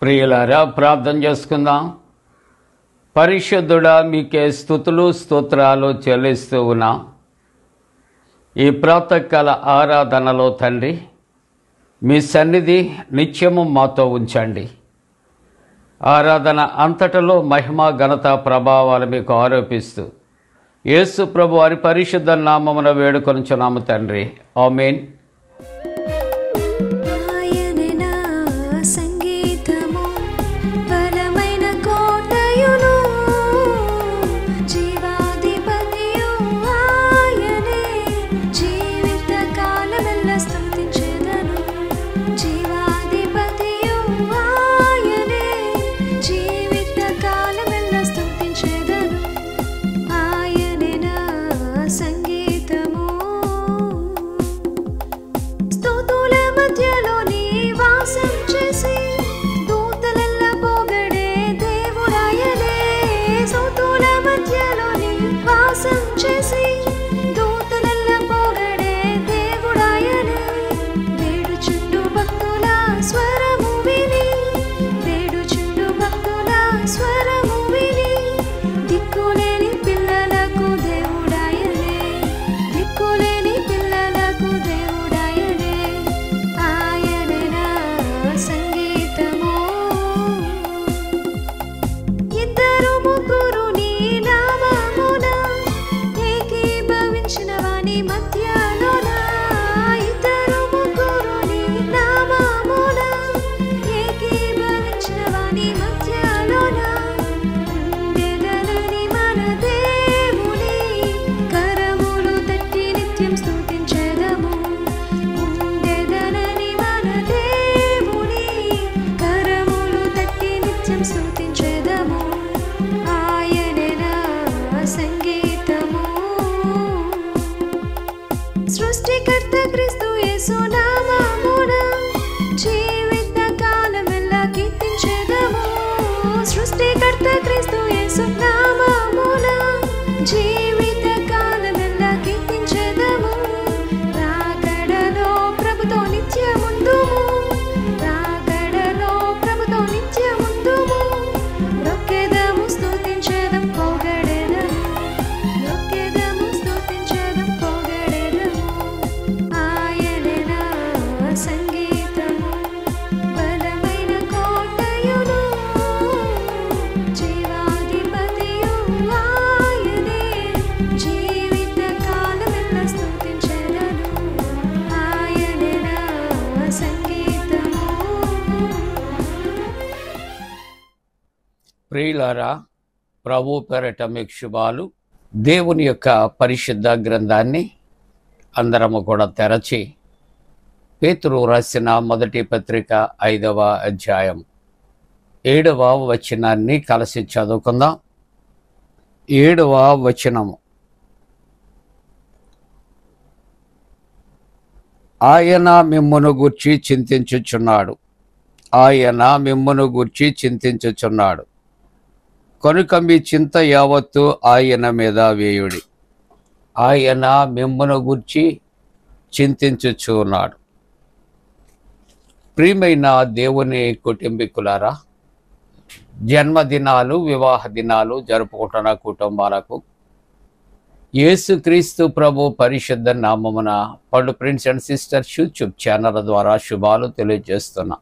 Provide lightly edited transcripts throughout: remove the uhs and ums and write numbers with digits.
ప్రియులారా, ప్రార్థన చేసుకుందాం. పరిశుద్ధుడా, మీకే స్తుతులు స్తోత్రాలు చెల్లిస్తూ ఉన్నాం. ఈ ప్రాతకాల ఆరాధనలో తండ్రి, మీ సన్నిధి నిత్యము మాతో ఉంచండి. ఆరాధన అంతటలో మహిమ ఘనత ప్రభావాలు మీకు ఆరోపిస్తూ యేసు ప్రభు వారి పరిశుద్ధ నామమున వేడుకొనుచున్నాము తండ్రి. ఆమేన్. ప్రియులారా, ప్రభు పేరట మీకు శుభాలు. దేవుని యొక్క పరిశుద్ధ గ్రంథాన్ని అందరము కూడా తెరచి పేతురు రాసిన మొదటి పత్రిక 5వ అధ్యాయం 7వ వచనాన్ని కలిసి చదువుకుందాం. 7వ వచనము: ఆయన మిమ్మును గూర్చి చింతించుచున్నాడు. కనుక మీ చింత యావత్తు ఆయన మీద వేయుడి. ఆయన మిమ్మును గూర్చి చింతించుచున్నాడు. ప్రియమైన దేవుని కుటుంబీకులారా, జన్మదినాలు, వివాహ దినాలు జరుపుకుంటున్న కుటుంబాలకు యేసుక్రీస్తు ప్రభు పరిశుద్ధ నామమున పండు prince and sisters YouTube channel ద్వారా శుభాలు తెలియజేస్తున్నా.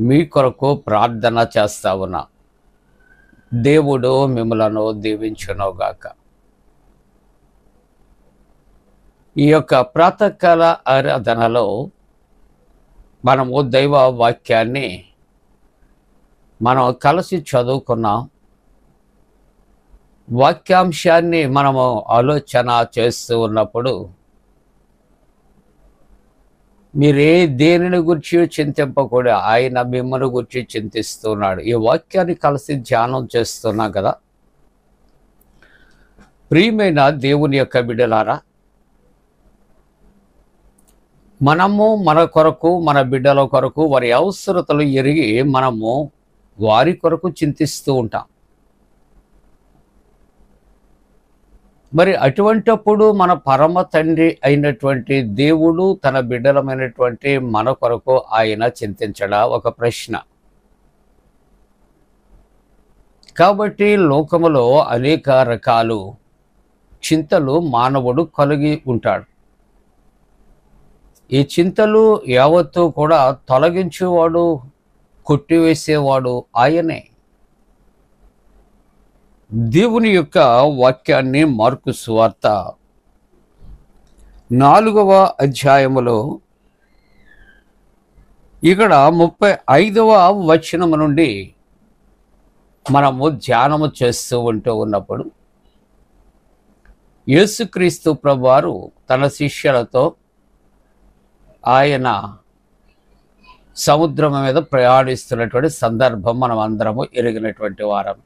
మీ కొరకు ప్రార్థన చేస్తా ఉన్నా. దేవుడు మిమ్మలను దీవించునుగాక. ఈ యొక్క ప్రాతకాల ఆరాధనలో మనము దైవ వాక్యాన్ని మనం కలిసి చదువుకున్నాం. వాక్యాంశాన్ని మనము ఆలోచన చేస్తూ ఉన్నప్పుడు మీరే దేనిని గురించి చింతింపకూడదు, ఆయన మిమ్మల్ని గురించి చింతిస్తున్నాడు. ఈ వాక్యాన్ని కలిసి ధ్యానం చేస్తున్నాం కదా. ప్రియమైన దేవుని యొక్క బిడ్డలారా, మనము మన కొరకు, మన బిడ్డల కొరకు, వారి అవసరతలు ఎరిగి మనము వారి కొరకు చింతిస్తూ ఉంటాం. మరి అటువంటప్పుడు మన పరమ తండ్రి అయినటువంటి దేవుడు తన బిడ్డలమైనటువంటి మన కొరకు ఆయన చింతించడా ఒక ప్రశ్న. కాబట్టి లోకములో అనేక రకాలు చింతలు మానవుడు కలిగి ఉంటాడు. ఈ చింతలు యావత్తూ కూడా తొలగించేవాడు, కొట్టివేసేవాడు ఆయనే. దేవుని యొక్క వాక్యాన్ని మార్కు సువార్త 4వ అధ్యాయములో ఇక్కడ 35వ వచనము నుండి మనము ధ్యానము చేస్తూ ఉన్నప్పుడు యేసుక్రీస్తు ప్రభువారు తన శిష్యులతో ఆయన సముద్రం మీద ప్రయాణిస్తున్నటువంటి సందర్భం మనం అందరము ఎరిగినటువంటి వారం.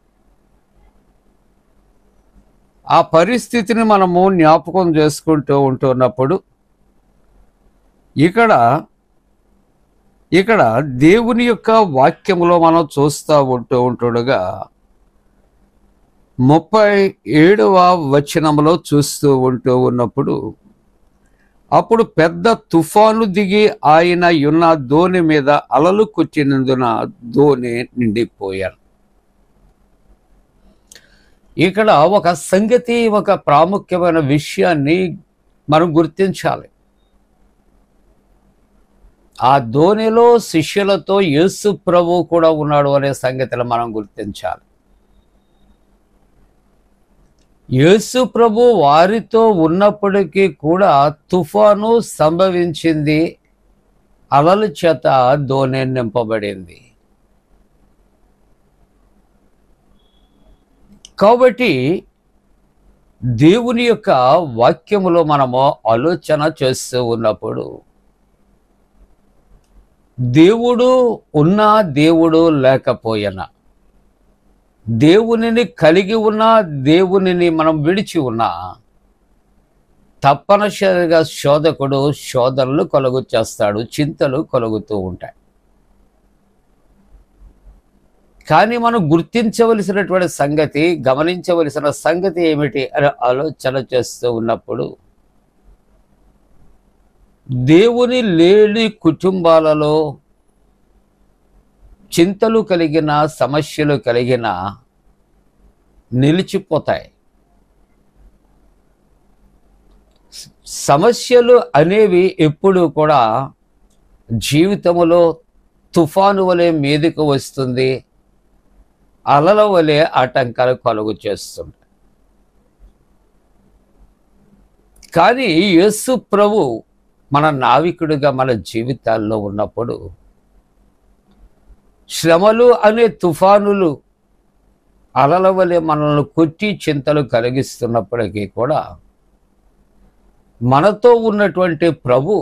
ఆ పరిస్థితిని మనము జ్ఞాపకం చేసుకుంటూ ఉంటున్నప్పుడు ఇక్కడ దేవుని యొక్క వాక్యములో మనం చూస్తూ ఉంటుండగా 37వ వచనంలో చూస్తూ ఉన్నప్పుడు అప్పుడు పెద్ద తుఫాను దిగి ఆయన ఉన్న దోణి మీద అలలు కొట్టినందున దోణి నిండిపోయారు. ఇక్కడ ఒక సంగతి, ఒక ప్రాముఖ్యమైన విషయాన్ని మనం గుర్తించాలి. ఆ దోణిలో శిష్యులతో యేసు ప్రభువు కూడా ఉన్నాడు అనే సంగతిని మనం గుర్తించాలి. యేసు ప్రభు వారితో ఉన్నప్పటికీ కూడా తుఫాను సంభవించింది, అలల చేత దోణి నింపబడింది. కాబట్టి దేవుని యొక్క వాక్యములో మనము ఆలోచన చేస్తూ ఉన్నప్పుడు దేవుడు ఉన్నా, దేవుడు లేకపోయినా, దేవునిని కలిగి ఉన్నా, దేవునిని మనం విడిచి ఉన్నా, తప్పనిసరిగా శోధకుడు శోధనలు కలుగు చేస్తాడు, చింతలు కలుగుతూ ఉంటాయి. కానీ మనం గుర్తించవలసినటువంటి సంగతి, గమనించవలసిన సంగతి ఏమిటి అని ఆలోచన చేస్తూ ఉన్నప్పుడు దేవుని లేని కుటుంబాలలో చింతలు కలిగిన, సమస్యలు కలిగిన నిలిచిపోతాయి. సమస్యలు అనేవి ఎప్పుడూ కూడా జీవితంలో తుఫాను వలె మీదకు వస్తుంది, అలల వలె ఆటంకాలు కలుగు చేస్తుంది. కానీ యేసు ప్రభు మన నావికుడిగా మన జీవితాల్లో ఉన్నప్పుడు శ్రమలు అనే తుఫానులు అలల వలె మనల్ని కొట్టి చింతలు కలిగిస్తున్నప్పటికీ కూడా మనతో ఉన్నటువంటి ప్రభు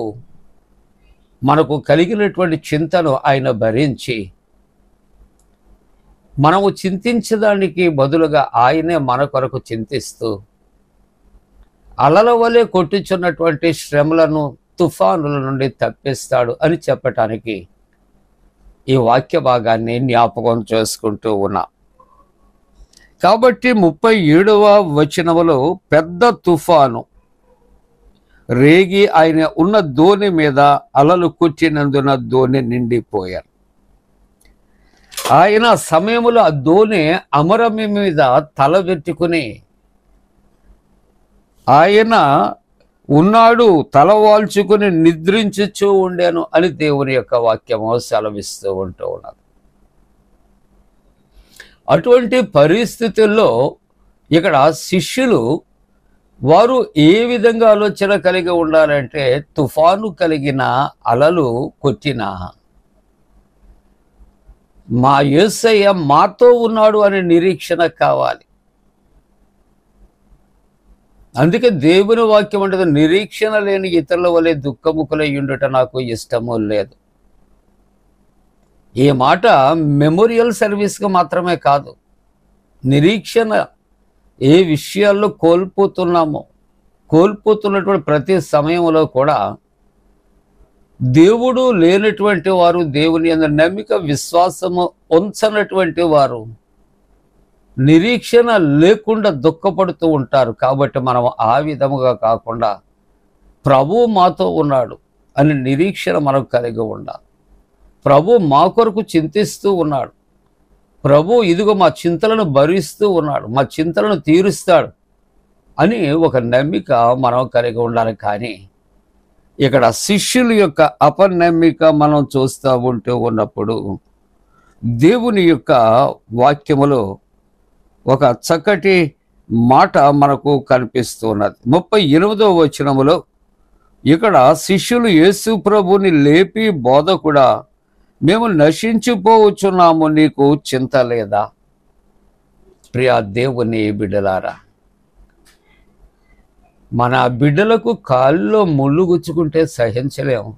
మనకు కలిగినటువంటి చింతను ఆయన భరించి మనము చింతించడానికి బదులుగా ఆయనే మన కొరకు చింతిస్తూ అలల వలె కొట్టుచున్నటువంటి శ్రమలను, తుఫానుల నుండి తప్పిస్తాడు అని చెప్పటానికి ఈ వాక్య భాగాన్ని జ్ఞాపకం చేసుకుంటూ ఉన్నా. కాబట్టి 37వ వచనములో పెద్ద తుఫాను రేగి ఆయన ఉన్న దోణి మీద అలలు కొట్టినందున దోణి నిండిపోయారు. ఆయన సమయంలో ఆ దోణి అమరమి మీద తల పెట్టుకుని ఆయన ఉన్నాడు, తలవాల్చుకుని నిద్రించుచూ ఉండేను అని దేవుని యొక్క వాక్యము సెలవిస్తూ ఉన్నది. అటువంటి పరిస్థితుల్లో ఇక్కడ శిష్యులు వారు ఏ విధంగా ఆలోచన కలిగి ఉండాలంటే, తుఫాను కలిగిన, అలలు కొట్టిన మా యేసయ్య మాతో ఉన్నాడు అనే నిరీక్షణ కావాలి. అందుకే దేవుని వాక్యం అంటే నిరీక్షణ లేని ఇతరుల వలె దుఃఖముఖులై ఉండుట నాకు ఇష్టము లేదు. ఈ మాట మెమోరియల్ సర్వీస్గా మాత్రమే కాదు, నిరీక్షణ ఏ విషయాల్లో కోల్పోతున్నటువంటి ప్రతి సమయంలో కూడా దేవుడు లేనటువంటి వారు, దేవుని యందు నమ్మిక విశ్వాసము ఉంచనటువంటి వారు నిరీక్షణ లేకుండా దుఃఖపడుతూ ఉంటారు. కాబట్టి మనం ఆ విధముగా కాకుండా ప్రభు మాతో ఉన్నాడు అని నిరీక్షణ మనం కలిగి ఉండాలి. ప్రభు మా కొరకు చింతిస్తూ ఉన్నాడు, ప్రభు ఇదిగో మా చింతలను భరిస్తూ ఉన్నాడు, మా చింతలను తీరుస్తాడు అని ఒక నమ్మిక మనం కలిగి ఉండాలి. కానీ ఇక్కడ శిష్యుల యొక్క అపనమ్మిక మనం చూస్తూ ఉన్నప్పుడు దేవుని యొక్క వాక్యములో ఒక చక్కటి మాట మనకు కనిపిస్తున్నది. 38వ వచనములో ఇక్కడ శిష్యులు యేసు ప్రభుని లేపి, బోధకుడా, మేము నశించిపోవచ్చున్నాము, నీకు చింత లేదా? ప్రియా దేవుని బిడ్డలారా, మన బిడ్డలకు కాళ్ళలో ముళ్ళు గుచ్చుకుంటే సహించలేము.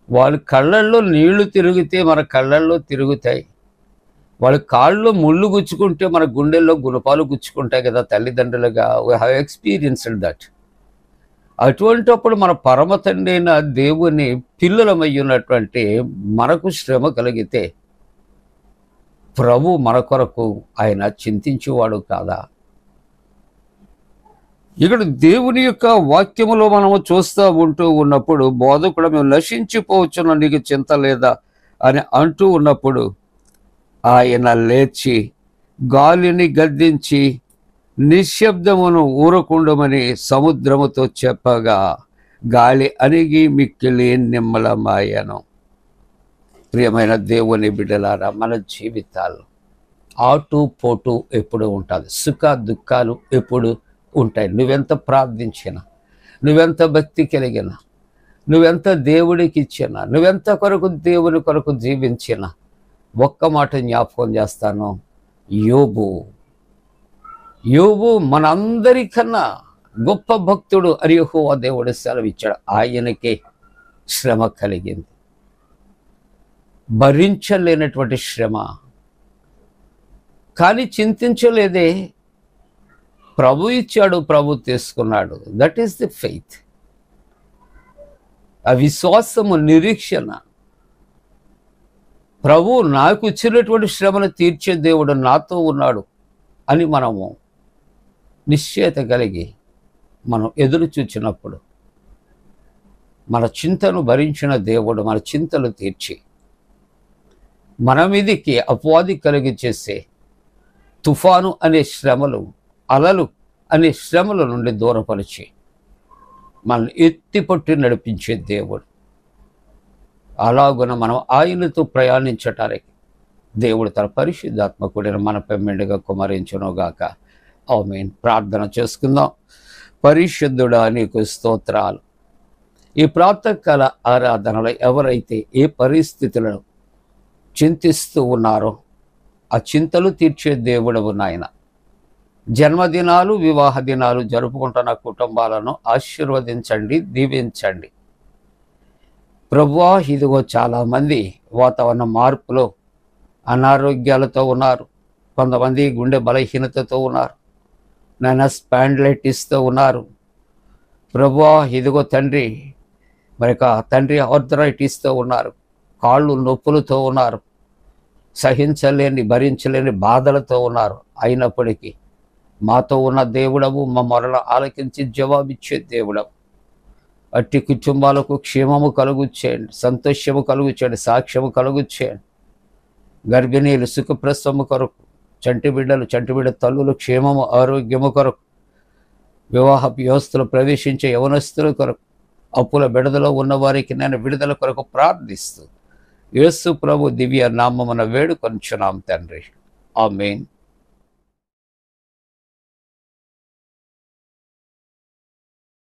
వాళ్ళ కళ్ళల్లో నీళ్లు తిరిగితే మన కళ్ళల్లో తిరుగుతాయి. వాళ్ళ కాళ్ళలో ముళ్ళు గుచ్చుకుంటే మన గుండెల్లో గుణపాలు గుచ్చుకుంటాయి కదా. తల్లిదండ్రులుగా వీ హ్యావ్ ఎక్స్పీరియన్స్డ్ దట్. అటువంటిప్పుడు మన పరమ తండ్రి అయిన దేవుని పిల్లలమయ్యున్నటువంటి మనకు శ్రమ కలిగితే ప్రభు మన కొరకు ఆయన చింతించేవాడు కాదా? ఇక్కడ దేవుని యొక్క వాక్యములో మనము చూస్తూ ఉన్నప్పుడు బోధకుడు మేము నశించిపోవచ్చున్న, నీకు చింత లేదా అని అంటూ ఉన్నప్పుడు ఆయన లేచి గాలిని గద్దించి నిశ్శబ్దమును ఊరకుండమని సముద్రముతో చెప్పగా గాలి అణిగి మిక్కిలి నిమ్మలమాయను. ప్రియమైన దేవుని బిడ్డలారా, మన జీవితాలు ఆటు పోటు ఎప్పుడు ఉంటుంది, సుఖ దుఃఖాలు ఎప్పుడు ఉంటాయి. నువ్వెంత ప్రార్థించినా, నువ్వెంత భక్తి కలిగినా, నువ్వెంత దేవుడికి ఇచ్చినా, నువ్వెంత కొరకు దేవుని కొరకు జీవించినా, ఒక్క మాట జ్ఞాపకం చేస్తాను. యోబు మనందరికన్నా గొప్ప భక్తుడు అని యెహోవా దేవుడు సెలవిచ్చాడు. ఆయనకే శ్రమ కలిగింది, భరించలేనటువంటి శ్రమ. కానీ చింతించలేదే. ప్రభు ఇచ్చాడు, ప్రభు తీసుకున్నాడు. That is the faith. ఆ విశ్వాసము, నిరీక్షణ. ప్రభు నాకు ఇచ్చినటువంటి శ్రమను తీర్చే దేవుడు నాతో ఉన్నాడు అని మనము నిశ్చయత కలిగి మనం ఎదురు చూచినప్పుడు మన చింతను భరించిన దేవుడు మన చింతలు తీర్చి మన మీదికి అపవాది కలిగి చేసే తుఫాను అనే శ్రమలు, అలలు అనే శ్రమల నుండి దూరపరిచి మనల్ని ఎత్తిపట్టి నడిపించే దేవుడు. అలాగున మనం ఆయనతో ప్రయాణించటానికి దేవుడు తన పరిశుద్ధాత్మకుడిని మనపై మెండుగా కుమరించునుగాక. ఆమేన్. ప్రార్థన చేసుకుందాం. పరిశుద్ధుడా, నీకు స్తోత్రాలు. ఈ ప్రాతకాల ఆరాధనలో ఎవరైతే ఏ పరిస్థితులను చింతిస్తూ ఉన్నారో ఆ చింతలు తీర్చే దేవుడవు నాయన. జన్మదినాలు, వివాహ దినాలు జరుపుకుంటున్న కుటుంబాలను ఆశీర్వదించండి, దీవించండి. ప్రభువా, ఇదిగో చాలామంది వాతావరణ మార్పులో అనారోగ్యాలతో ఉన్నారు. కొంతమంది గుండె బలహీనతతో ఉన్నారు. నాయన స్పాండిలైటిస్తో ఉన్నారు. ప్రభువా, ఇదిగో తండ్రి, మరి తండ్రి ఆర్థరైటిస్తో ఉన్నారు. కాళ్ళు నొప్పులతో ఉన్నారు. సహించలేని, భరించలేని బాధలతో ఉన్నారు. అయినప్పటికీ మాతో ఉన్న దేవుడవు, మా మొరల ఆలకించి జవాబిచ్చే దేవుడవు. అట్టి కుటుంబాలకు క్షేమము కలుగు చేయండి, సంతోషము కలుగు చేయండి, సాక్ష్యము కలుగు చేయండి. గర్భిణీలు సుఖప్రసవము కొరకు, చంటి బిడ్డ తల్లులు క్షేమము ఆరోగ్యము కొరకు, వివాహ వ్యవస్థలో ప్రవేశించే యవనస్తుల కొరకు, అప్పుల బిడదలో ఉన్నవారికి నేను విడుదల కొరకు ప్రార్థిస్తూ యేసు ప్రభు దివ్య నామమున వేడుకొనుచున్నాం తండ్రి. ఆమేన్.